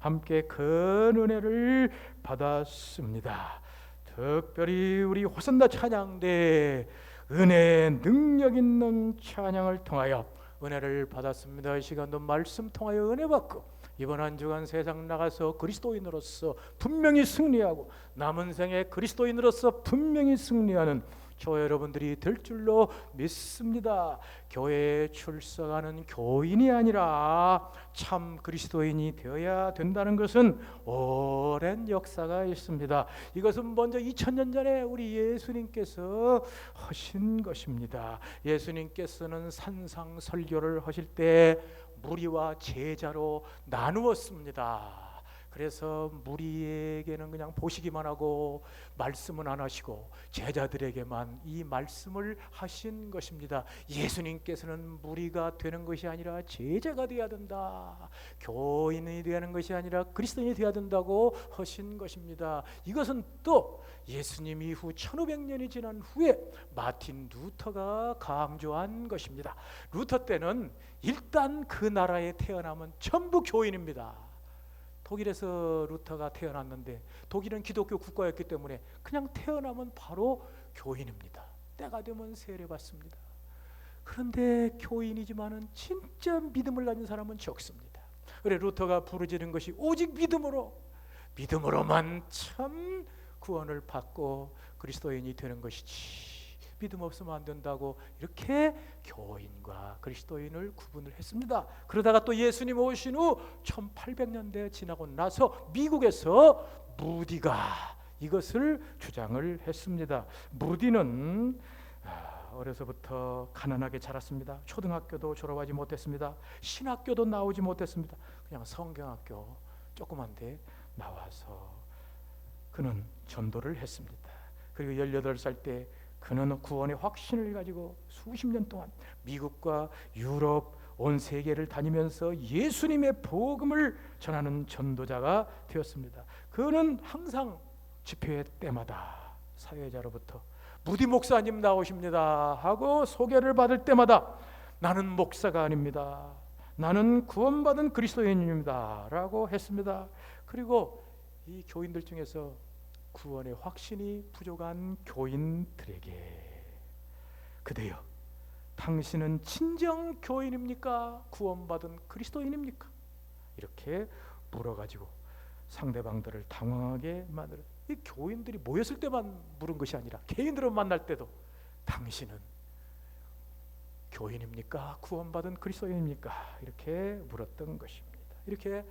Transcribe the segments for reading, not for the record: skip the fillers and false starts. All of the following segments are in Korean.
함께 큰 은혜를 받았습니다. 특별히 우리 호산나 찬양대 은혜의 능력 있는 찬양을 통하여 은혜를 받았습니다. 이 시간도 말씀 통하여 은혜 받고 이번 한 주간 세상 나가서 그리스도인으로서 분명히 승리하고 남은 생에 그리스도인으로서 분명히 승리하는 저 여러분들이 될 줄로 믿습니다. 교회에 출석하는 교인이 아니라 참 그리스도인이 되어야 된다는 것은 오랜 역사가 있습니다. 이것은 먼저 2000년 전에 우리 예수님께서 하신 것입니다. 예수님께서는 산상설교를 하실 때 무리와 제자로 나누었습니다. 그래서 무리에게는 그냥 보시기만 하고 말씀은 안 하시고 제자들에게만 이 말씀을 하신 것입니다. 예수님께서는 무리가 되는 것이 아니라 제자가 되어야 된다. 교인이 되는 것이 아니라 그리스도인이 되어야 된다고 하신 것입니다. 이것은 또 예수님 이후 1500년이 지난 후에 마틴 루터가 강조한 것입니다. 루터 때는 일단 그 나라에 태어나면 전부 교인입니다. 독일에서 루터가 태어났는데 독일은 기독교 국가였기 때문에 그냥 태어나면 바로 교인입니다. 때가 되면 세례받습니다. 그런데 교인이지만은 진짜 믿음을 가진 사람은 적습니다. 그래 루터가 부르짖은 것이 오직 믿음으로만 참 구원을 받고 그리스도인이 되는 것이지 믿음 없으면 안 된다고 이렇게 교인과 그리스도인을 구분을 했습니다. 그러다가 또 예수님 오신 후 1800년대 지나고 나서 미국에서 무디가 이것을 주장을 했습니다. 무디는 어려서부터 가난하게 자랐습니다. 초등학교도 졸업하지 못했습니다. 신학교도 나오지 못했습니다. 그냥 성경학교 조그만 데 나와서 그는 전도를 했습니다. 그리고 18살 때 그는 구원의 확신을 가지고 수십 년 동안 미국과 유럽 온 세계를 다니면서 예수님의 복음을 전하는 전도자가 되었습니다. 그는 항상 집회 때마다 사회자로부터 무디 목사님 나오십니다 하고 소개를 받을 때마다 나는 목사가 아닙니다. 나는 구원받은 그리스도인입니다 라고 했습니다. 그리고 이 교인들 중에서 구원의 확신이 부족한 교인들에게 그대여 당신은 진정 교인입니까? 구원받은 그리스도인입니까? 이렇게 물어가지고 상대방들을 당황하게 만들어. 이 교인들이 모였을 때만 물은 것이 아니라 개인들을 만날 때도 당신은 교인입니까? 구원받은 그리스도인입니까? 이렇게 물었던 것입니다. 이렇게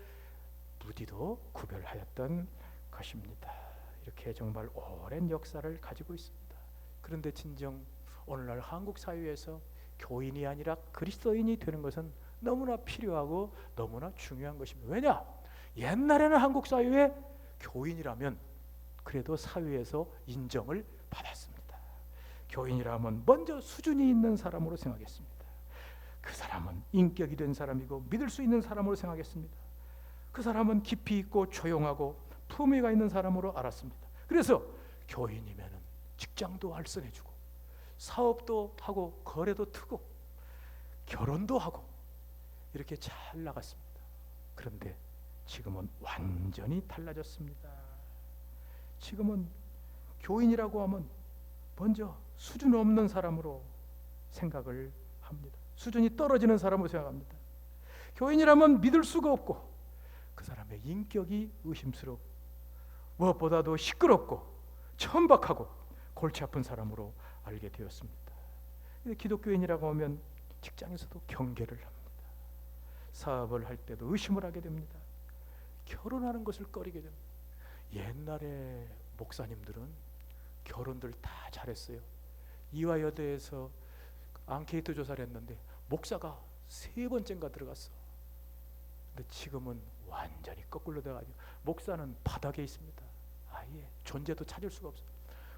무디도 구별하였던 것입니다. 이렇게 정말 오랜 역사를 가지고 있습니다. 그런데 진정 오늘날 한국 사회에서 교인이 아니라 그리스도인이 되는 것은 너무나 필요하고 너무나 중요한 것입니다. 왜냐? 옛날에는 한국 사회에 교인이라면 그래도 사회에서 인정을 받았습니다. 교인이라면 먼저 수준이 있는 사람으로 생각했습니다. 그 사람은 인격이 된 사람이고 믿을 수 있는 사람으로 생각했습니다. 그 사람은 깊이 있고 조용하고 품위가 있는 사람으로 알았습니다. 그래서 교인이면은 직장도 알선해주고 사업도 하고 거래도 트고 결혼도 하고 이렇게 잘 나갔습니다. 그런데 지금은 완전히 달라졌습니다. 지금은 교인이라고 하면 먼저 수준 없는 사람으로 생각을 합니다. 수준이 떨어지는 사람으로 생각합니다. 교인이라면 믿을 수가 없고 그 사람의 인격이 의심스럽고 무엇보다도 시끄럽고 천박하고 골치 아픈 사람으로 알게 되었습니다. 기독교인이라고 하면 직장에서도 경계를 합니다. 사업을 할 때도 의심을 하게 됩니다. 결혼하는 것을 꺼리게 됩니다. 옛날에 목사님들은 결혼들 다 잘했어요. 이화여대에서 앙케이트 조사를 했는데 목사가 3번째인가 들어갔어. 근데 지금은 완전히 거꾸로 돼가지고 목사는 바닥에 있습니다. 아예 존재도 찾을 수가 없어요.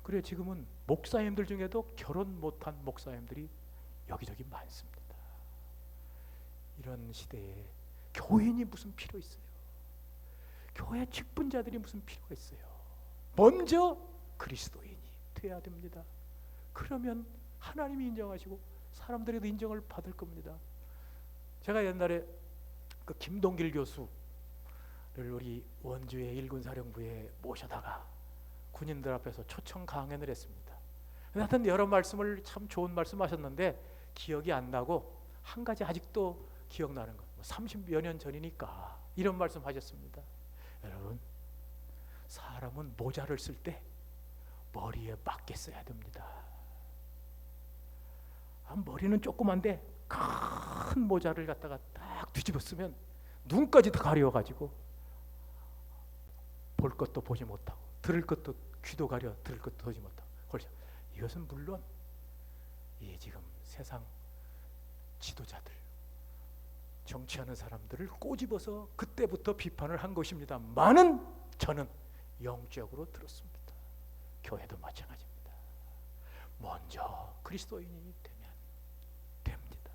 그래 지금은 목사님들 중에도 결혼 못한 목사님들이 여기저기 많습니다. 이런 시대에 교인이 무슨 필요 있어요? 교회 직분자들이 무슨 필요가 있어요? 먼저 그리스도인이 돼야 됩니다. 그러면 하나님이 인정하시고 사람들에도 인정을 받을 겁니다. 제가 옛날에 그 김동길 교수 우리 원주의 일군사령부에 모셔다가 군인들 앞에서 초청 강연을 했습니다. 하여튼 여러 말씀을 참 좋은 말씀 하셨는데 기억이 안 나고 한 가지 아직도 기억나는 거, 30여 년 전이니까 이런 말씀 하셨습니다. 여러분, 사람은 모자를 쓸 때 머리에 맞게 써야 됩니다. 머리는 조그만데 큰 모자를 갖다가 딱 뒤집어 쓰면 눈까지 다 가려가지고 볼 것도 보지 못하고 들을 것도 귀도 가려 들을 것도 보지 못하고. 이것은 물론 이 지금 세상 지도자들, 정치하는 사람들을 꼬집어서 그때부터 비판을 한 것입니다만은 저는 영적으로 들었습니다. 교회도 마찬가지입니다. 먼저 그리스도인이 되면 됩니다.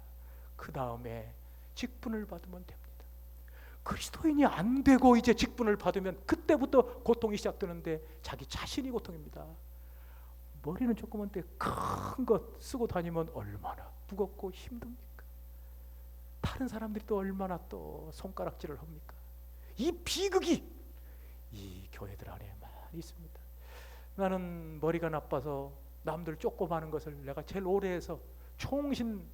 그 다음에 직분을 받으면 됩니다. 그리스도인이 안 되고 이제 직분을 받으면 그때부터 고통이 시작되는데 자기 자신이 고통입니다. 머리는 조그만데 큰 것 쓰고 다니면 얼마나 무겁고 힘듭니까? 다른 사람들이 또 얼마나 또 손가락질을 합니까? 이 비극이 이 교회들 안에 많이 있습니다. 나는 머리가 나빠서 남들 조그마한 것을 내가 제일 오래 해서 총신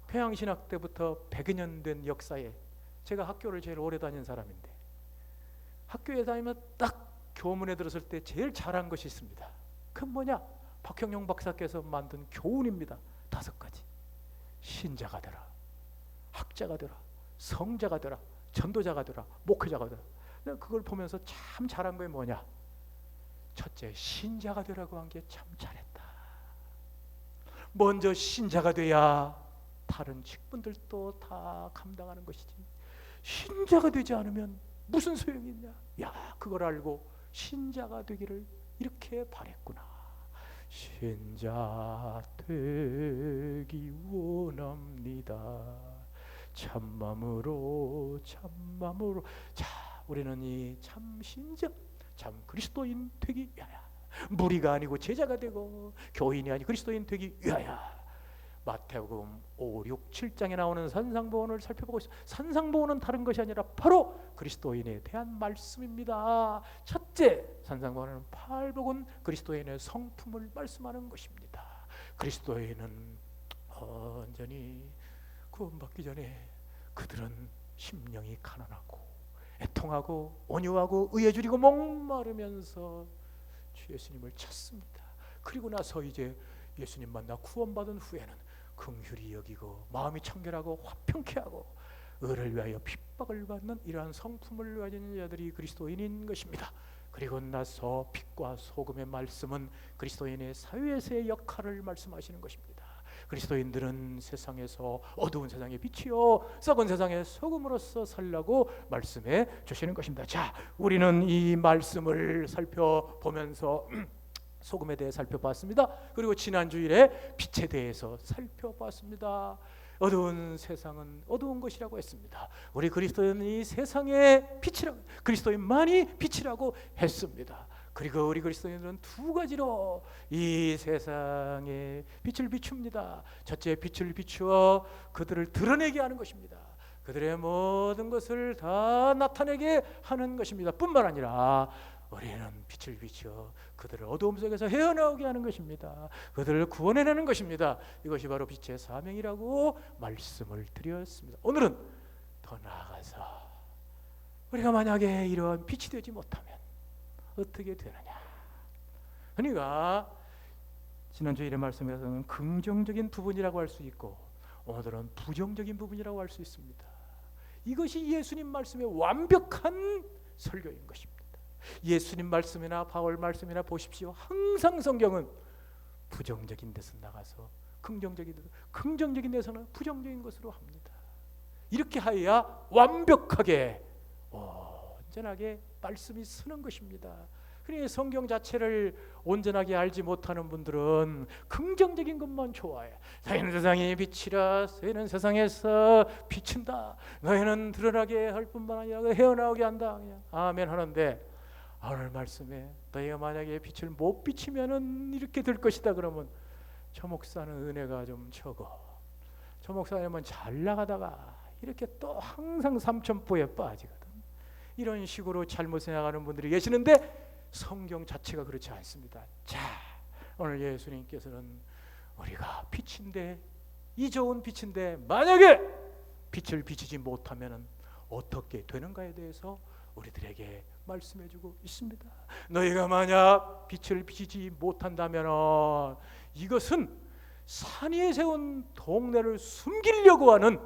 평양신학 때부터 100여 년 된 역사에 제가 학교를 제일 오래 다닌 사람인데 학교에 다니면 딱 교문에 들었을 때 제일 잘한 것이 있습니다. 그건 뭐냐? 박형용 박사께서 만든 교훈입니다. 5가지. 신자가 되라, 학자가 되라, 성자가 되라, 전도자가 되라, 목회자가 되라. 내가 그걸 보면서 참 잘한 게 뭐냐? 첫째, 신자가 되라고 한 게 참 잘했다. 먼저 신자가 돼야 다른 직분들도 다 감당하는 것이지. 신자가 되지 않으면 무슨 소용이 있냐? 야, 그걸 알고 신자가 되기를 이렇게 바랬구나. 신자 되기 원합니다. 참마음으로 참마음으로. 자, 우리는 이 참 신자, 참 그리스도인 되기 위하여, 무리가 아니고 제자가 되고 교인이 아니고 그리스도인 되기 위하여 마태복음 5, 6, 7장에 나오는 산상보훈을 살펴보고 있습니다. 산상보훈은 다른 것이 아니라 바로 그리스도인에 대한 말씀입니다. 첫째, 산상보훈은 팔복은 그리스도인의 성품을 말씀하는 것입니다. 그리스도인은 온전히 구원받기 전에 그들은 심령이 가난하고 애통하고 온유하고 의에 줄이고 목마르면서 주 예수님을 찾습니다. 그리고 나서 이제 예수님 만나 구원받은 후에는 긍휼히 여기고 마음이 청결하고 화평케 하고 의를 위하여 핍박을 받는 이러한 성품을 가진 자들이 그리스도인인 것입니다. 그리고 나서 빛과 소금의 말씀은 그리스도인의 사회에서의 역할을 말씀하시는 것입니다. 그리스도인들은 세상에서 어두운 세상의 빛이요 썩은 세상의 소금으로서 살라고 말씀해 주시는 것입니다. 자, 우리는 이 말씀을 살펴보면서 소금에 대해 살펴봤습니다. 그리고 지난 주일에 빛에 대해서 살펴봤습니다. 어두운 세상은 어두운 것이라고 했습니다. 우리 그리스도인이 세상의 빛이라고, 그리스도인만이 빛이라고 했습니다. 그리고 우리 그리스도인들은 2가지로 이 세상에 빛을 비춥니다. 첫째, 빛을 비추어 그들을 드러내게 하는 것입니다. 그들의 모든 것을 다 나타내게 하는 것입니다. 뿐만 아니라 우리는 빛을 비추어 그들을 어두움 속에서 헤어나오게 하는 것입니다. 그들을 구원해내는 것입니다. 이것이 바로 빛의 사명이라고 말씀을 드렸습니다. 오늘은 더 나아가서 우리가 만약에 이러한 빛이 되지 못하면 어떻게 되느냐? 그러니까 지난주일의 말씀에서는 긍정적인 부분이라고 할 수 있고 오늘은 부정적인 부분이라고 할 수 있습니다. 이것이 예수님 말씀의 완벽한 설교인 것입니다. 예수님 말씀이나 바울 말씀이나 보십시오. 항상 성경은 부정적인 데서 나가서 긍정적인 데서는 부정적인 것으로 합니다. 이렇게 하여야 완벽하게 온전하게 말씀이 서는 것입니다. 그러니 성경 자체를 온전하게 알지 못하는 분들은 긍정적인 것만 좋아해. 너희는 세상의 빛이라, 너희는 세상에서 비춘다, 너희는 드러나게 할 뿐만 아니라 헤어나오게 한다. 그냥 아멘 하는데 오늘 말씀에 너희가 만약에 빛을 못 비치면은 이렇게 될 것이다 그러면 저 목사는 은혜가 좀 적어, 저 목사님은 잘 나가다가 이렇게 또 항상 삼천포에 빠지거든. 이런 식으로 잘못 생각하는 분들이 계시는데 성경 자체가 그렇지 않습니다. 자, 오늘 예수님께서는 우리가 빛인데, 이 좋은 빛인데 만약에 빛을 비추지 못하면 어떻게 되는가에 대해서 우리들에게 말씀해주고 있습니다. 너희가 만약 빛을 비추지 못한다면 이것은 산 위에 세운 동네를 숨기려고 하는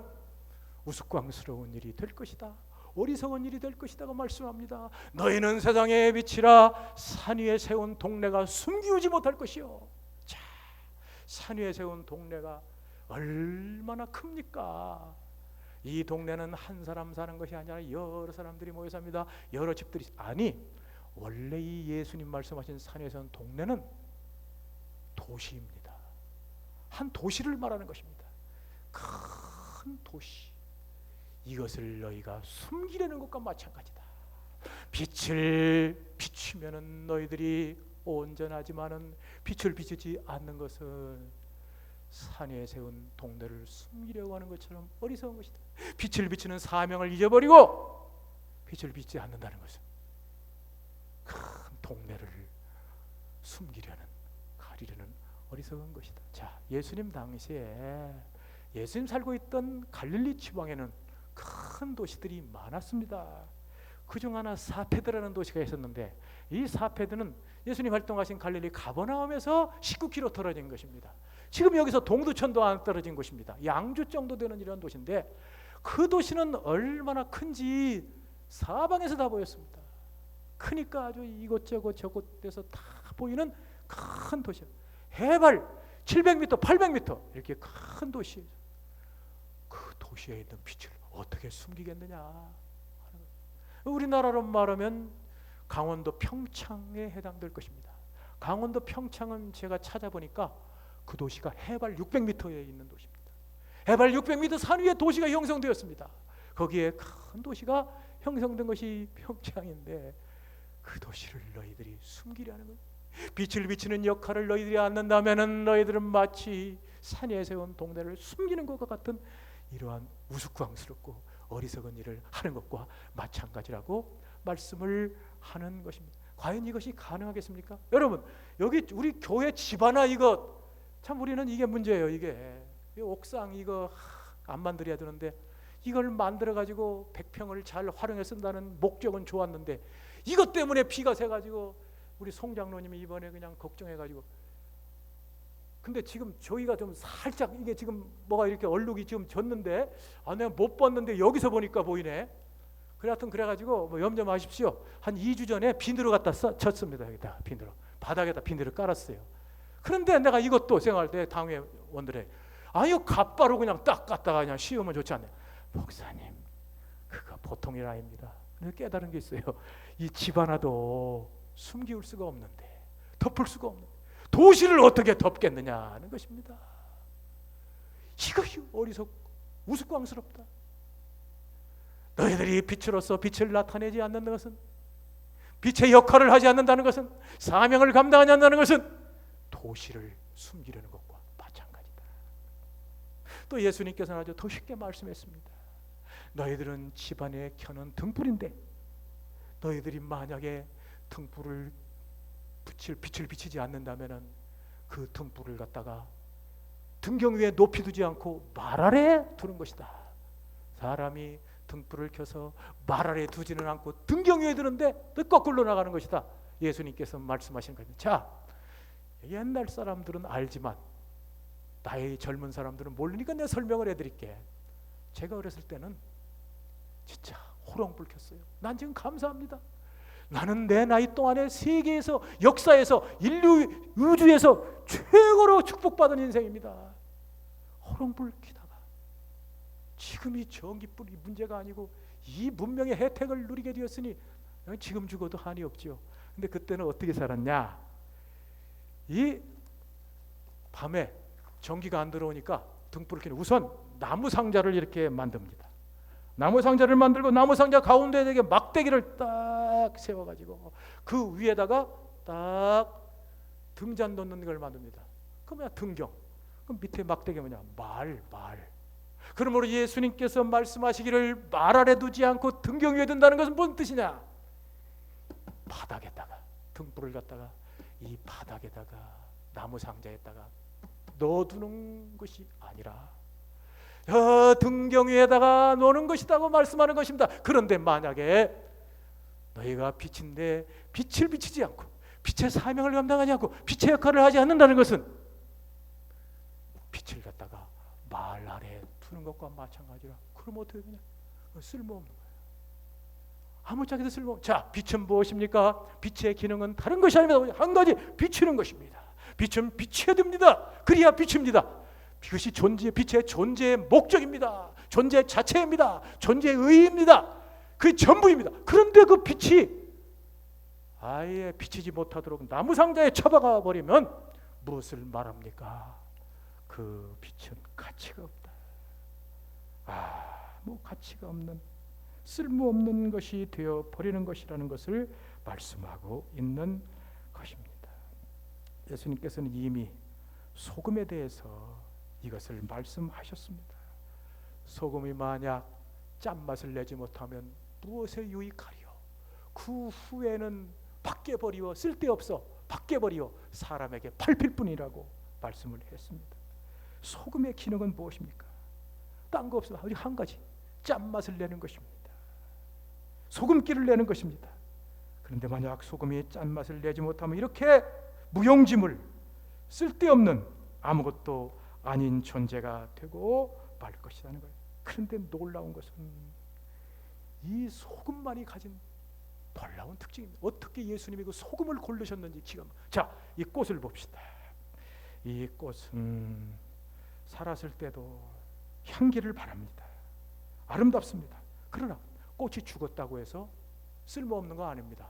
우스꽝스러운 일이 될 것이다, 어리석은 일이 될 것이다고 말씀합니다. 너희는 세상의 빛이라 산 위에 세운 동네가 숨기우지 못할 것이요. 자, 산 위에 세운 동네가 얼마나 큽니까? 이 동네는 한 사람 사는 것이 아니라 여러 사람들이 모여 삽니다. 여러 집들이. 아니, 원래 이 예수님 말씀하신 산에 세운 동네는 도시입니다. 한 도시를 말하는 것입니다. 큰 도시. 이것을 너희가 숨기려는 것과 마찬가지다. 빛을 비추면은 너희들이 온전하지만은 빛을 비추지 않는 것은 산 위에 세운 동네를 숨기려고 하는 것처럼 어리석은 것이다. 빛을 비추는 사명을 잊어버리고 빛을 비추지 않는다는 것은 큰 동네를 숨기려는, 가리려는 어리석은 것이다. 자, 예수님 당시에 예수님 살고 있던 갈릴리 지방에는 큰 도시들이 많았습니다. 그중 하나 사페드라는 도시가 있었는데, 이 사페드는 예수님 활동하신 갈릴리 가버나움에서 19km 떨어진 것입니다. 지금 여기서 동두천도 안 떨어진 곳입니다. 양주 정도 되는 이런 도시인데, 그 도시는 얼마나 큰지 사방에서 다 보였습니다. 크니까 아주 이곳저곳 저곳에서 다 보이는 큰 도시예요. 해발 700m, 800m 이렇게 큰 도시예요. 그 도시에 있는 빛을 어떻게 숨기겠느냐. 우리나라로 말하면 강원도 평창에 해당될 것입니다. 강원도 평창은 제가 찾아보니까 그 도시가 해발 600m에 있는 도시입니다. 해발 600m 산 위에 도시가 형성되었습니다. 거기에 큰 도시가 형성된 것이 평창인데, 그 도시를 너희들이 숨기려는 거예요. 빛을 비추는 역할을 너희들이 않는다면 너희들은 마치 산 위에 세운 동네를 숨기는 것과 같은 이러한 우스꽝스럽고 어리석은 일을 하는 것과 마찬가지라고 말씀을 하는 것입니다. 과연 이것이 가능하겠습니까? 여러분, 여기 우리 교회 집 하나 이거 참 우리는 이게 문제예요. 이게 옥상 이거 안 만들어야 되는데, 이걸 만들어 가지고 100평을 잘 활용해 쓴다는 목적은 좋았는데, 이것 때문에 비가 새 가지고 우리 송 장로님이 이번에 그냥 걱정해 가지고, 근데 지금 저희가 좀 살짝 이게 지금 뭐가 이렇게 얼룩이 지금 졌는데, 내가 못 봤는데 여기서 보니까 보이네. 그래 가지고 뭐 염려 마십시오. 한 2주 전에 비누로 갖다 쳤습니다. 여기다 비누로, 바닥에다 비누를 깔았어요. 그런데 내가 이것도 생각할 때 당회 원들에, 이거 갓바로 그냥 딱 갖다가 그냥 씌우면 좋지 않나요? 목사님, 그거 보통 일 아닙니다. 깨달은 게 있어요. 이 집 하나도 숨기울 수가 없는데, 덮을 수가 없는데 도시를 어떻게 덮겠느냐는 것입니다. 이것이 어리석고 우스꽝스럽다. 너희들이 빛으로서 빛을 나타내지 않는다는 것은, 빛의 역할을 하지 않는다는 것은, 사명을 감당하지 않는다는 것은 도시를 숨기려는 것과 마찬가지다. 또 예수님께서는 아주 더 쉽게 말씀했습니다. 너희들은 집안에 켜는 등불인데, 너희들이 만약에 빛을 비치지 않는다면 그 등불을 갖다가 등경 위에 높이 두지 않고 말 아래 두는 것이다. 사람이 등불을 켜서 말 아래 두지는 않고 등경 위에 두는데 거꾸로 나가는 것이다. 예수님께서 말씀하신 겁니다. 자, 옛날 사람들은 알지만 나이 젊은 사람들은 모르니까 내가 설명을 해드릴게. 제가 어렸을 때는 진짜 호롱불 켰어요. 난 지금 감사합니다. 나는 내 나이 동안에 세계에서, 역사에서, 인류 우주에서 최고로 축복받은 인생입니다. 호롱불 켜다가 지금 이 전기불이 문제가 아니고 이 문명의 혜택을 누리게 되었으니 지금 죽어도 한이 없지요. 근데 그때는 어떻게 살았냐? 이 밤에 전기가 안 들어오니까 등불을 켜는, 우선 나무 상자를 이렇게 만듭니다. 나무 상자를 만들고 나무 상자 가운데에 되게 막대기를 딱 세워가지고 그 위에다가 딱 등잔 놓는 걸 만듭니다. 그 뭐야, 등경. 그 밑에 막대기 뭐냐, 말. 그러므로 예수님께서 말씀하시기를 말 아래 두지 않고 등경 위에 둔다는 것은 무슨 뜻이냐? 바닥에다가 등불을 갖다가 이 바닥에다가 나무 상자에다가 넣어두는 것이 아니라 등경 위에다가 놓는 것이라고 말씀하는 것입니다. 그런데 만약에 너희가 빛인데 빛을 비치지 않고 빛의 사명을 감당하지 않고 빛의 역할을 하지 않는다는 것은 빛을 갖다가 말 아래 두는 것과 마찬가지라. 그럼 어떻게 되냐? 쓸모없는 거예요. 아무짝에도 쓸모없는. 자, 빛은 무엇입니까? 빛의 기능은 다른 것이 아닙니다. 한 가지, 비치는 것입니다. 빛은 비춰야 됩니다. 그래야 빛입니다. 그것이 빛의 존재의 목적입니다. 존재 자체입니다. 존재의 의의입니다. 그 전부입니다. 그런데 그 빛이 아예 비치지 못하도록 나무 상자에 처박아 버리면 무엇을 말합니까? 그 빛은 가치가 없다. 가치가 없는, 쓸모없는 것이 되어 버리는 것이라는 것을 말씀하고 있는 것입니다. 예수님께서는 이미 소금에 대해서 이것을 말씀하셨습니다. 소금이 만약 짠맛을 내지 못하면 무엇에 유익하리요? 그 후에는 밖에 버리어 쓸데없어 밖에 버리어 사람에게 밟힐 뿐이라고 말씀을 했습니다. 소금의 기능은 무엇입니까? 딴 거 없어. 오직 한 가지, 짠맛을 내는 것입니다. 소금기를 내는 것입니다. 그런데 만약 소금이 짠맛을 내지 못하면 이렇게 무용지물, 쓸데없는 아무것도 아닌 존재가 되고 말 것이라는 거예요. 그런데 놀라운 것은 이 소금만이 가진 놀라운 특징입니다. 어떻게 예수님이 그 소금을 고르셨는지 기가 막혀요. 자, 이 꽃을 봅시다. 이 꽃은 살았을 때도 향기를 바랍니다. 아름답습니다. 그러나 꽃이 죽었다고 해서 쓸모없는 거 아닙니다.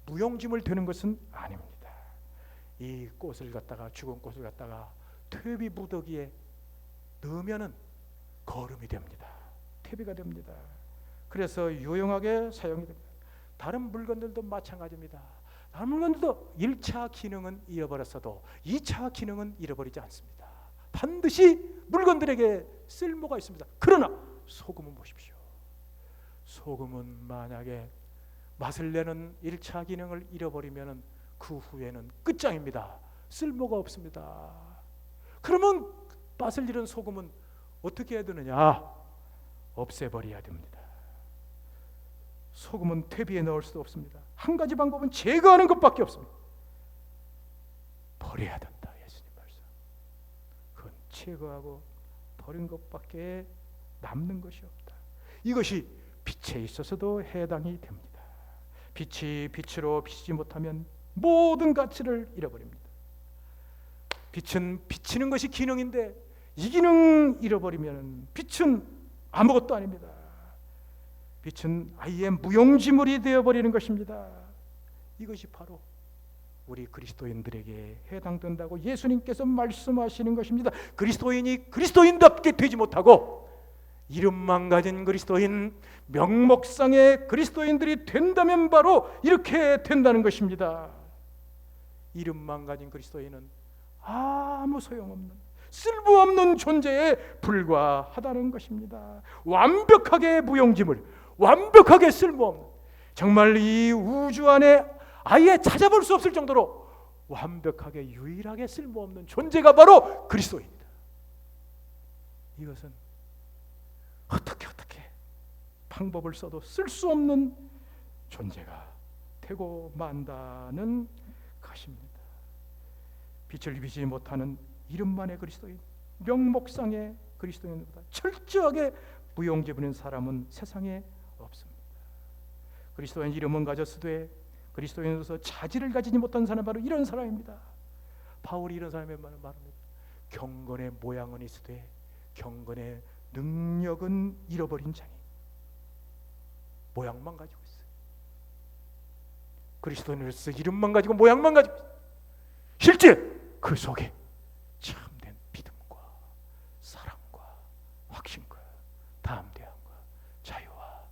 무용지물 되는 것은 아닙니다. 이 꽃을 갖다가, 죽은 꽃을 갖다가 퇴비 무더기에 넣으면은 거름이 됩니다. 퇴비가 됩니다. 그래서 유용하게 사용이 됩니다. 다른 물건들도 마찬가지입니다. 다른 물건들도 1차 기능은 잃어버렸어도 2차 기능은 잃어버리지 않습니다. 반드시 물건들에게 쓸모가 있습니다. 그러나 소금은 보십시오. 소금은 만약에 맛을 내는 1차 기능을 잃어버리면 그 후에는 끝장입니다. 쓸모가 없습니다. 그러면 맛을 잃은 소금은 어떻게 해야 되느냐? 없애버려야 됩니다. 소금은 퇴비에 넣을 수도 없습니다. 한 가지 방법은 제거하는 것밖에 없습니다. 버려야 된다. 예수님 말씀. 그건 제거하고 버린 것밖에 남는 것이 없다. 이것이 빛에 있어서도 해당이 됩니다. 빛이 빛으로 비치지 못하면 모든 가치를 잃어버립니다. 빛은 비치는 것이 기능인데 이 기능 잃어버리면 빛은 아무것도 아닙니다. 빛은 아예 무용지물이 되어버리는 것입니다. 이것이 바로 우리 그리스도인들에게 해당된다고 예수님께서 말씀하시는 것입니다. 그리스도인이 그리스도인답게 되지 못하고 이름만 가진 그리스도인, 명목상의 그리스도인들이 된다면 바로 이렇게 된다는 것입니다. 이름만 가진 그리스도인은 아무 소용없는, 쓸모없는 존재에 불과하다는 것입니다. 완벽하게 무용지물, 완벽하게 쓸모없는, 정말 이 우주 안에 아예 찾아볼 수 없을 정도로 완벽하게 유일하게 쓸모없는 존재가 바로 그리스도입니다. 이것은 어떻게 방법을 써도 쓸 수 없는 존재가 되고 만다는 것입니다. 빛을 비치지 못하는 이름만의 그리스도인, 명목상의 그리스도인보다 철저하게 무용지물인 사람은 세상에 없습니다. 그리스도인 이름은 가졌으되 그리스도인으로서 자질을 가지지 못한 사람은 바로 이런 사람입니다. 바울이 이런 사람의 말을 말합니다. 경건의 모양은 있으되 경건의 능력은 잃어버린 자니. 모양만 가지고 있어요. 그리스도인으로서 이름만 가지고 모양만 가지고 있어요. 실제 그 속에 참된 믿음과 사랑과 확신과 담대함과 자유와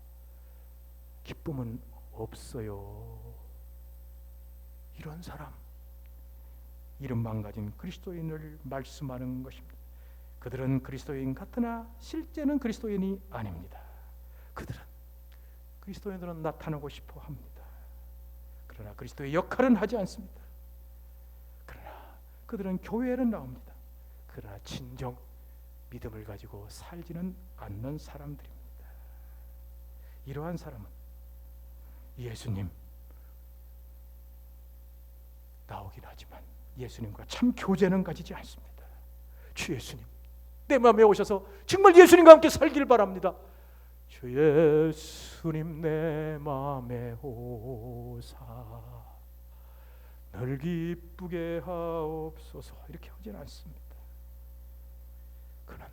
기쁨은 없어요. 이런 사람, 이름만 가진 그리스도인을 말씀하는 것입니다. 그들은 그리스도인 같으나 실제는 그리스도인이 아닙니다. 그리스도인들은 나타나고 싶어 합니다. 그러나 그리스도의 역할은 하지 않습니다. 그러나 그들은 교회에는 나옵니다. 그러나 진정 믿음을 가지고 살지는 않는 사람들입니다. 이러한 사람은 예수님 나오긴 하지만 예수님과 참 교제는 가지지 않습니다. 주 예수님, 내 마음에 오셔서 정말 예수님과 함께 살길 바랍니다. 주 예수님 내 마음에 오사 늘 기쁘게 하옵소서, 이렇게 하진 않습니다. 그는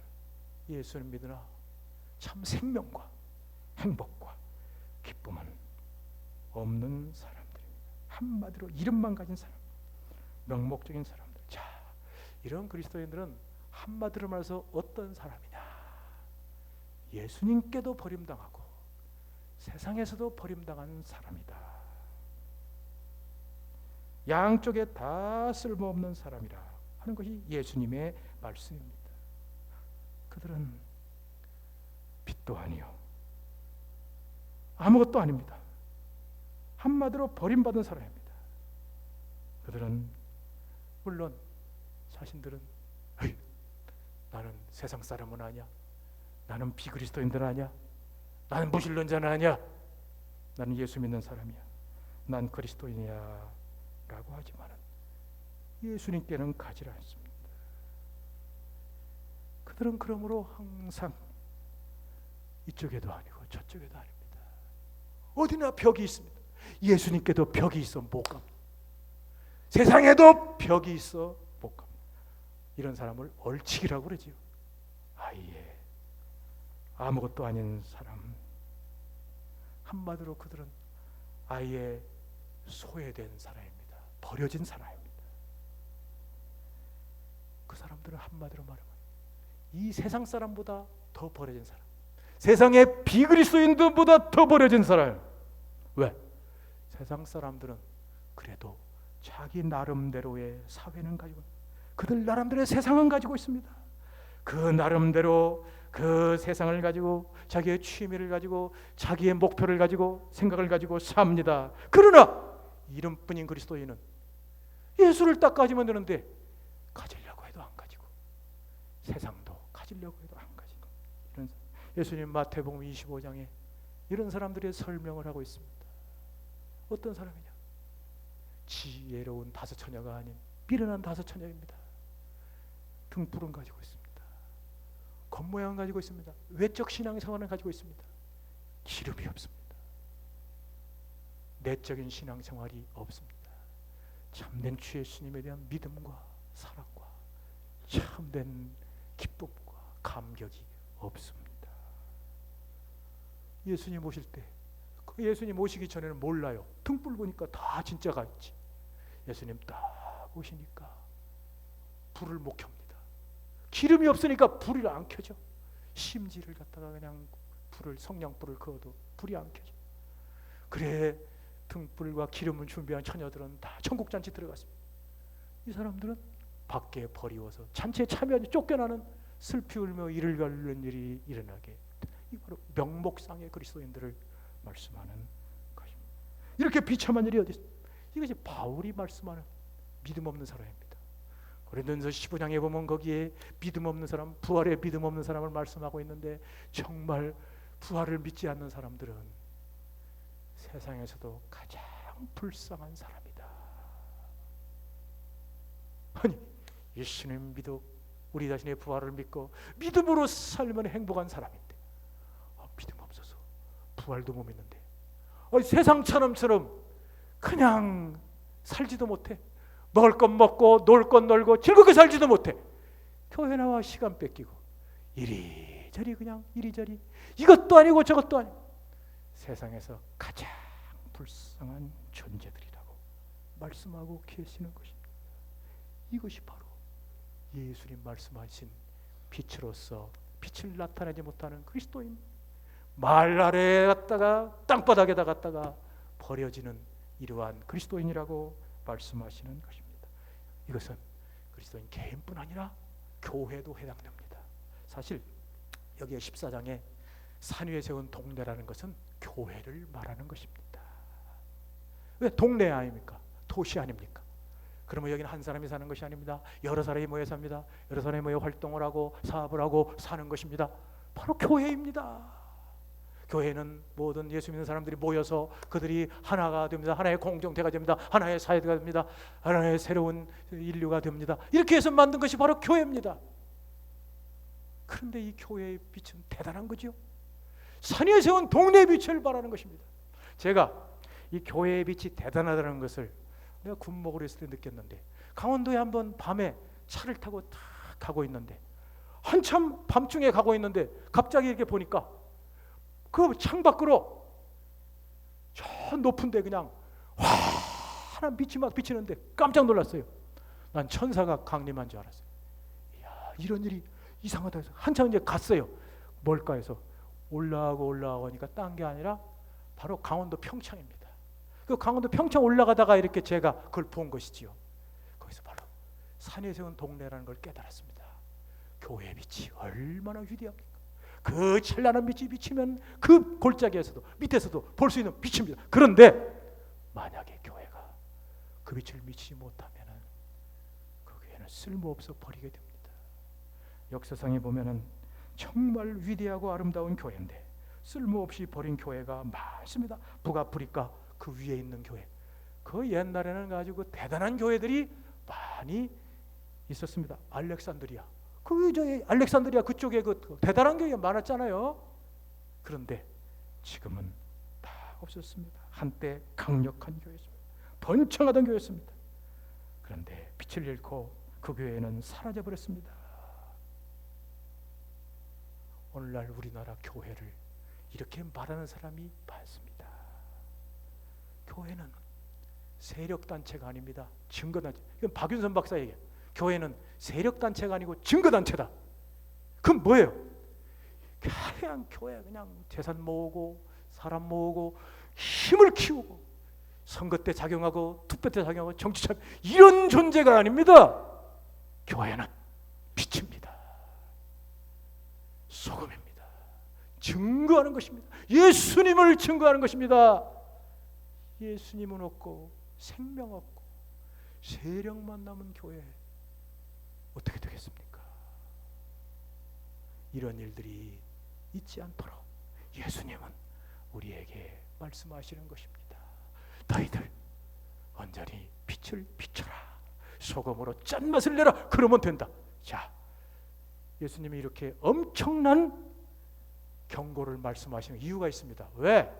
예수님 믿으나 참 생명과 행복과 기쁨은 없는 사람들입니다. 한마디로 이름만 가진 사람, 명목적인 사람들. 자, 이런 그리스도인들은 한마디로 말해서 어떤 사람이냐? 예수님께도 버림당하고 세상에서도 버림당한 사람이다. 양쪽에 다 쓸모없는 사람이라 하는 것이 예수님의 말씀입니다. 그들은 빛도 아니요 아무것도 아닙니다. 한마디로 버림받은 사람입니다. 그들은 물론 자신들은 나는 세상 사람은 아니야, 나는 비그리스도인들 아니야, 나는 무신론자는 아니야, 나는 예수 믿는 사람이야, 난 그리스도인이야 라고 하지만 예수님께는 가지 않습니다. 그들은 그러므로 항상 이쪽에도 아니고 저쪽에도 아닙니다. 어디나 벽이 있습니다. 예수님께도 벽이 있어 못 갑니다. 세상에도 벽이 있어 못 갑니다. 이런 사람을 얼치기라고 그러지요. 아예 아무것도 아닌 사람. 한마디로 그들은 아예 소외된 사람입니다. 버려진 사람입니다. 그 사람들은 한마디로 말하면 이 세상 사람보다 더 버려진 사람, 세상의 비그리스도인들보다 더 버려진 사람. 왜? 세상 사람들은 그래도 자기 나름대로의 사회는 가지고, 그들 나름대로의 세상은 가지고 있습니다. 그 나름대로 그 세상을 가지고 자기의 취미를 가지고 자기의 목표를 가지고 생각을 가지고 삽니다. 그러나 이름뿐인 그리스도인은 예수를 딱 가지면 되는데 가지려고 해도 안 가지고 세상도 가지려고 해도 안 가지고, 이런 예수님 마태복음 25장에 이런 사람들의 설명을 하고 있습니다. 어떤 사람이냐? 지혜로운 다섯 처녀가 아닌 미련한 다섯 처녀입니다. 등불은 가지고 있습니다. 겉모양은 가지고 있습니다. 외적 신앙생활은 가지고 있습니다. 기름이 없습니다. 내적인 신앙생활이 없습니다. 참된 주 예수님에 대한 믿음과 사랑과 참된 기쁨과 감격이 없습니다. 예수님 오실 때, 그 예수님 오시기 전에는 몰라요. 등불 보니까 다 진짜가 있지. 예수님 딱 오시니까 불을 못 켭니다. 기름이 없으니까 불이 안 켜져. 심지를 갖다가 그냥 불을, 성냥불을 그어도 불이 안 켜져. 그래 등불과 기름을 준비한 처녀들은 다 천국잔치 들어갔습니다. 이 사람들은 밖에 버리워서 잔치에 참여하지 쫓겨나는 슬피 울며 이를 갈는 일이 일어나게, 이 바로 명목상의 그리스도인들을 말씀하는 것입니다. 이렇게 비참한 일이 어디 있습니까? 이것이 바울이 말씀하는 믿음 없는 사람입니다. 고린도전서 15장에 보면 거기에 믿음 없는 사람, 부활의 믿음 없는 사람을 말씀하고 있는데, 정말 부활을 믿지 않는 사람들은 세상에서도 가장 불쌍한 사람이다. 아니, 예수님 믿어 우리 자신의 부활을 믿고 믿음으로 살면 행복한 사람인데, 믿음 없어서 부활도 못 믿는데, 세상처럼 그냥 살지도 못해. 먹을 것 먹고 놀 것 놀고 즐겁게 살지도 못해. 교회 나와 시간 뺏기고 이리저리 그냥 이리저리 이것도 아니고 저것도 아니고 세상에서 가장 불쌍한 존재들이라고 말씀하고 계시는 것입니다. 이것이 바로 예수님 말씀하신 빛으로서 빛을 나타내지 못하는 그리스도인, 말 아래에 갔다가 땅바닥에다 갔다가 버려지는 이러한 그리스도인이라고 말씀하시는 것입니다. 이것은 그리스도인 개인뿐 아니라 교회도 해당됩니다. 사실 여기에 14장에 산 위에 세운 동네라는 것은 교회를 말하는 것입니다. 왜 동네 아닙니까? 도시 아닙니까? 그러면 여기는 한 사람이 사는 것이 아닙니다. 여러 사람이 모여 삽니다. 여러 사람이 모여 활동을 하고 사업을 하고 사는 것입니다. 바로 교회입니다. 교회는 모든 예수 믿는 사람들이 모여서 그들이 하나가 됩니다. 하나의 공동체가 됩니다. 하나의 사회가 됩니다. 하나의 새로운 인류가 됩니다. 이렇게 해서 만든 것이 바로 교회입니다. 그런데 이 교회의 빛은 대단한 거죠. 산 위에 세운 동네의 빛을 말하는 것입니다. 제가 이 교회의 빛이 대단하다는 것을 내가 군목으로 있을 때 느꼈는데, 강원도에 한번 밤에 차를 타고 탁 가고 있는데, 한참 밤중에 가고 있는데 갑자기 이렇게 보니까 그 창밖으로 저 높은데 그냥 환한 빛이 막 비치는데 깜짝 놀랐어요. 난 천사가 강림한 줄 알았어요. 이야, 이런 일이 이상하다 해서 한참 이제 갔어요. 뭘까 해서 올라가고 하니까 딴 게 아니라 바로 강원도 평창입니다. 그 강원도 평창 올라가다가 이렇게 제가 그걸 본 것이지요. 거기서 바로 산에 세운 동네라는 걸 깨달았습니다. 교회의 빛이 얼마나 위대합니까? 그 찬란한 빛이 비치면 그 골짜기에서도 밑에서도 볼 수 있는 빛입니다. 그런데 만약에 교회가 그 빛을 미치지 못하면 그 교회는 쓸모없어 버리게 됩니다. 역사상에 보면은 정말 위대하고 아름다운 교회인데 쓸모없이 버린 교회가 많습니다. 북아프리카 그 위에 있는 교회, 그 옛날에는 가지고 대단한 교회들이 많이 있었습니다. 알렉산드리아, 알렉산드리아 그쪽에 그 대단한 교회 많았잖아요. 그런데 지금은 다 없었습니다. 한때 강력한 교회였습니다. 번창하던 교회였습니다. 그런데 빛을 잃고 그 교회는 사라져 버렸습니다. 오늘날 우리나라 교회를 이렇게 말하는 사람이 많습니다. 교회는 세력단체가 아닙니다. 증거단체. 이건 박윤선 박사 얘기예요. 교회는 세력단체가 아니고 증거단체다. 그건 뭐예요? 그냥 교회 그냥 재산 모으고 사람 모으고 힘을 키우고 선거 때 작용하고 투표 때 작용하고 정치 참 이런 존재가 아닙니다. 교회는 빛입니다. 소금입니다. 증거하는 것입니다. 예수님을 증거하는 것입니다. 예수님은 없고 생명 없고 세력만 남은 교회 어떻게 되겠습니까? 이런 일들이 있지 않도록 예수님은 우리에게 말씀하시는 것입니다. 너희들 온전히 빛을 비춰라. 소금으로 짠맛을 내라. 그러면 된다. 자, 예수님이 이렇게 엄청난 경고를 말씀하시는 이유가 있습니다. 왜?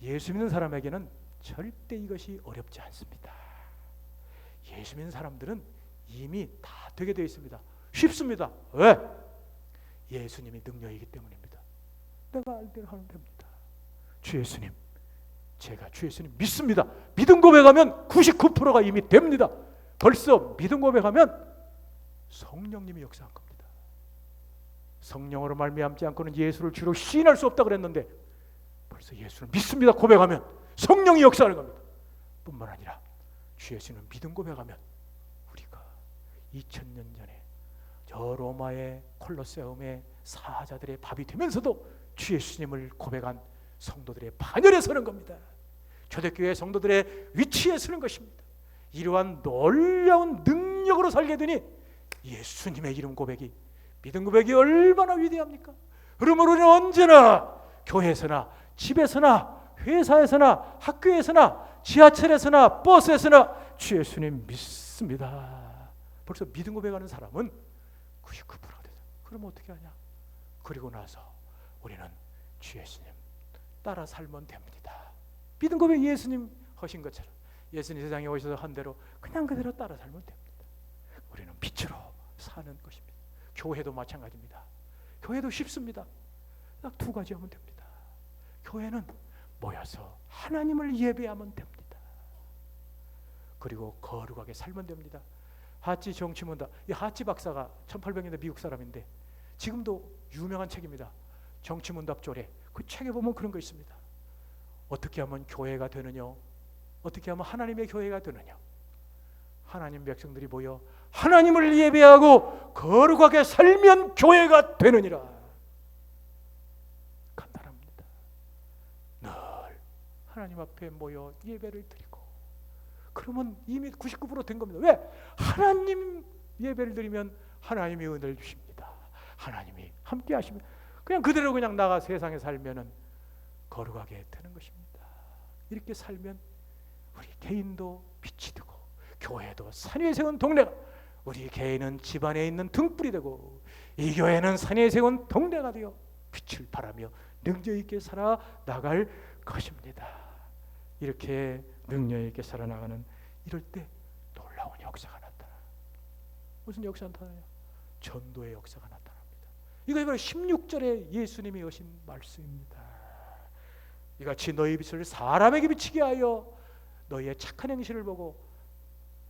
예수 믿는 사람에게는 절대 이것이 어렵지 않습니다. 예수 믿는 사람들은 이미 다 되게 되어 있습니다. 쉽습니다. 왜? 예수님이 능력이기 때문입니다. 내가 알 대로 하면 됩니다. 주 예수님, 제가 주 예수님 믿습니다. 믿음 고백하면 99%가 이미 됩니다. 벌써 믿음 고백하면 성령님이 역사한 겁니다. 성령으로 말미암지 않고는 예수를 주로 시인할 수 없다 그랬는데 벌써 예수를 믿습니다 고백하면 성령이 역사하는 겁니다. 뿐만 아니라 주 예수는 믿음 고백하면 우리가 2000년 전에 저 로마의 콜로세움의 사자들의 밥이 되면서도 주 예수님을 고백한 성도들의 반열에 서는 겁니다. 초대교회 성도들의 위치에 서는 것입니다. 이러한 놀라운 능력으로 살게 되니 예수님의 이름 고백이, 믿음 고백이 얼마나 위대합니까? 그러므로 우리는 언제나 교회에서나 집에서나 회사에서나 학교에서나 지하철에서나 버스에서나 주 예수님 믿습니다. 벌써 믿음 고백하는 사람은 99%가 되죠. 그럼 어떻게 하냐? 그리고 나서 우리는 주 예수님 따라 살면 됩니다. 믿음 고백 예수님 하신 것처럼 예수님 세상에 오셔서 한 대로 그냥 그대로 따라 살면 됩니다. 우리는 빛으로 사는 것입니다. 교회도 마찬가지입니다. 교회도 쉽습니다. 딱 두 가지 하면 됩니다. 교회는 모여서 하나님을 예배하면 됩니다. 그리고 거룩하게 살면 됩니다. 하치 정치문답, 이 하치 박사가 1800년대 미국 사람인데 지금도 유명한 책입니다. 정치문답 조례. 그 책에 보면 그런 거 있습니다. 어떻게 하면 교회가 되느냐? 어떻게 하면 하나님의 교회가 되느냐? 하나님 백성들이 모여 하나님을 예배하고 거룩하게 살면 교회가 되느니라. 간단합니다. 늘 하나님 앞에 모여 예배를 드리고, 그러면 이미 99% 된 겁니다. 왜? 하나님 예배를 드리면 하나님이 은혜를 주십니다. 하나님이 함께 하시면 그냥 그대로 그냥 나가 세상에 살면은 거룩하게 되는 것입니다. 이렇게 살면 우리 개인도 빛이 되고, 교회도 산 위에 세운 동네가, 우리 개인은 집안에 있는 등불이 되고, 이 교회는 산 위에 세운 동네가 되어 빛을 발하며 능력 있게 살아 나갈 것입니다. 이렇게 능력 있게 살아나가는, 이럴 때 놀라운 역사가 나타나. 무슨 역사가 나타나요? 전도의 역사가 나타납니다. 이거 바로 16절에 예수님이 하신 말씀입니다. 이같이 너희 빛을 사람에게 비치게 하여 너희의 착한 행실을 보고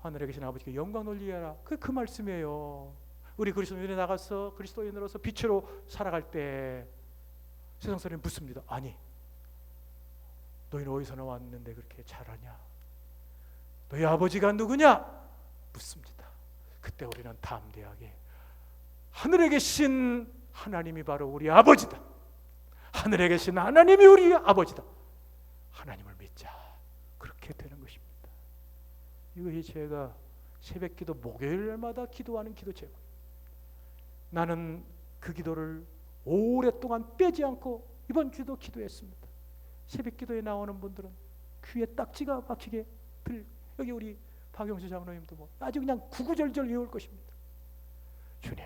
하늘에 계신 아버지께 영광 돌리게 하라. 그 말씀이에요. 우리 그리스도인이 나가서 그리스도인으로서 빛으로 살아갈 때 세상 사람이 묻습니다. 아니, 너희는 어디서 나왔는데 그렇게 잘하냐? 너희 아버지가 누구냐? 묻습니다. 그때 우리는 담대하게 하늘에 계신 하나님이 바로 우리 아버지다. 하늘에 계신 하나님이 우리 아버지다. 하나님을 믿자. 그렇게 되는 것입니다. 이것이 제가 새벽기도 목요일마다 기도하는 기도 제목. 나는 그 기도를 오랫동안 빼지 않고 이번 주도 기도했습니다. 새벽기도에 나오는 분들은 귀에 딱지가 박히게 여기 우리 박영수 장로님도 뭐 아주 그냥 구구절절 외울 것입니다. 주님,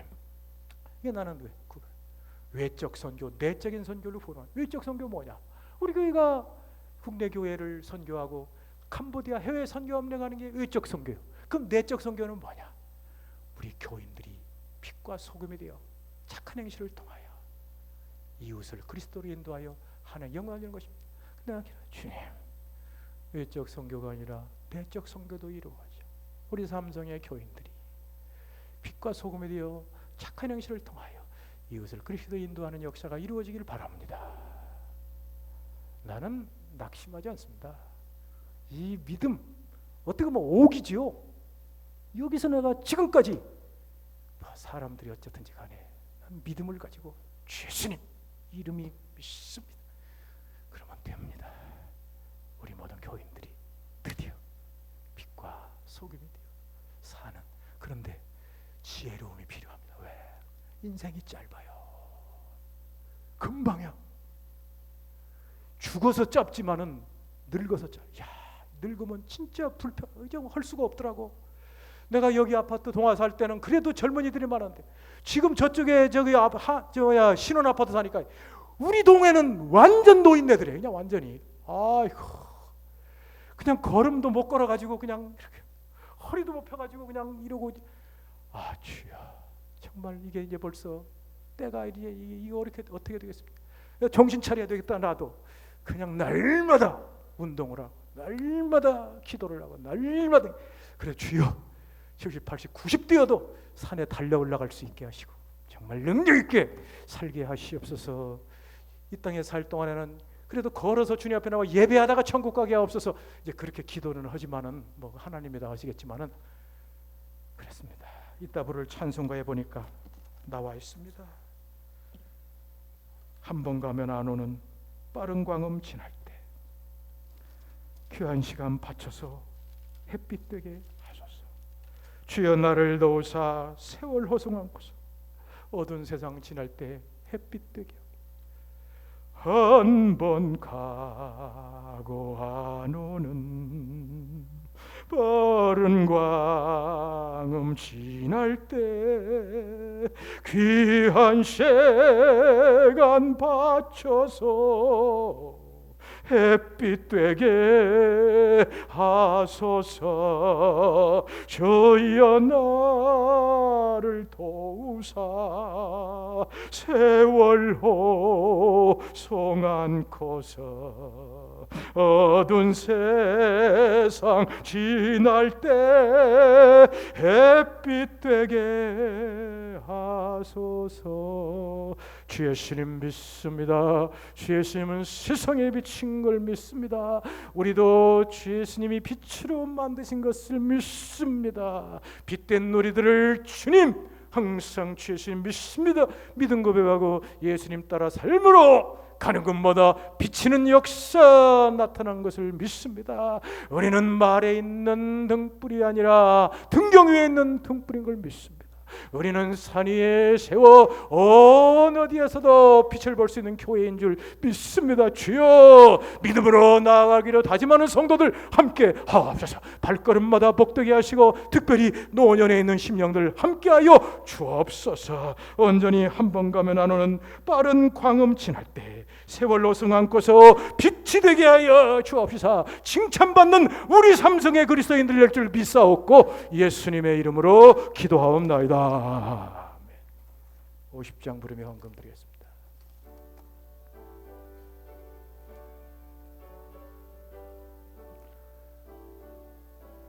이게 나는 왜 외적 선교, 내적인 선교를 후원. 외적 선교 뭐냐? 우리 교회가 국내 교회를 선교하고 캄보디아 해외 선교 협력하는 게 외적 선교예요. 그럼 내적 선교는 뭐냐? 우리 교인들이 빛과 소금이 되어 착한 행실을 통하여 이웃을 그리스도로 인도하여 하나님 영광을 주는 것입니다. 근데 주님, 외적 선교가 아니라 내적 선교도 이루어져. 우리 삼성의 교인들이 빛과 소금이 되어 착한 행실을 통하여 이웃을 그리스도로 인도하는 역사가 이루어지길 바랍니다. 나는 낙심하지 않습니다. 이 믿음, 어떻게 보면 오기지요. 여기서 내가 지금까지 사람들이 어쨌든지 간에 믿음을 가지고 예수님 이름이 믿습니다. 그러면 됩니다. 우리 모든 교인들이 드디어 빛과 소금이 되어 사는. 그런데 지혜로움이 필요합니다. 왜? 인생이 짧아요. 금방이야. 죽어서 짧지만은 늙어서 짧아. 야, 늙으면 진짜 할 수가 없더라고. 내가 여기 아파트 동화 살 때는 그래도 젊은이들이 많은데 지금 저쪽에 신혼 아파트 사니까 우리 동네는 완전 노인네들이에요. 그냥 완전히. 아이고, 그냥 걸음도 못 걸어가지고 그냥 이렇게 허리도 못 펴가지고 그냥 이러고. 아, 주여, 정말 이게 이제 벌써 때가 이제 이거 어떻게 되겠습니까? 정신 차려야 되겠다. 나도 그냥 날마다 운동을 하고 날마다 기도를 하고 날마다. 그래, 주여 70, 80, 90 되어도 산에 달려 올라갈 수 있게 하시고 정말 능력 있게 살게 하시옵소서. 이 땅에 살 동안에는 그래도 걸어서 주님 앞에 나와 예배하다가 천국 가게 하옵소서. 이제 그렇게 기도는 하지만은 뭐 하나님이 다 하시겠지만은 그랬습니다. 이따 부를 찬송가에 보니까 나와 있습니다. 한 번 가면 안 오는 빠른 광음 지날 때 귀한 시간 바쳐서 햇빛 되게 하소서. 주여 나를 도우사 세월 허송한고서 어두운 세상 지날 때 햇빛 되게 한 번 가고 안 오는 빠른 광음 지날 때 귀한 시간 바쳐서 햇빛 되게 하소서. 주여 나를 도우사 세월 호송한고서 어두운 세상 지날 때 햇빛 되게 하소서. 주 예수님 믿습니다. 주 예수님은 세상에 비친 걸 믿습니다. 우리도 주 예수님이 빛으로 만드신 것을 믿습니다. 빛된 우리들을 주님 항상 주 예수님 믿습니다. 믿음 고백하고 예수님 따라 삶으로 가는 곳마다 비치는 역사 나타난 것을 믿습니다. 우리는 말에 있는 등불이 아니라 등경 위에 있는 등불인 걸 믿습니다. 우리는 산 위에 세워 어느 어디에서도 빛을 볼 수 있는 교회인 줄 믿습니다. 주여, 믿음으로 나아가기로 다짐하는 성도들 함께 하옵소서. 발걸음마다 복되게 하시고 특별히 노년에 있는 심령들 함께하여 주옵소서. 온전히 한 번 가면 안 오는 빠른 광음 지날 때 세월로 승안고서 빛이 되게 하여 주옵소서. 칭찬받는 우리 삼성의 그리스도인들 될 줄 믿사옵고 예수님의 이름으로 기도하옵나이다. 50장 부르며 헌금 드리겠습니다.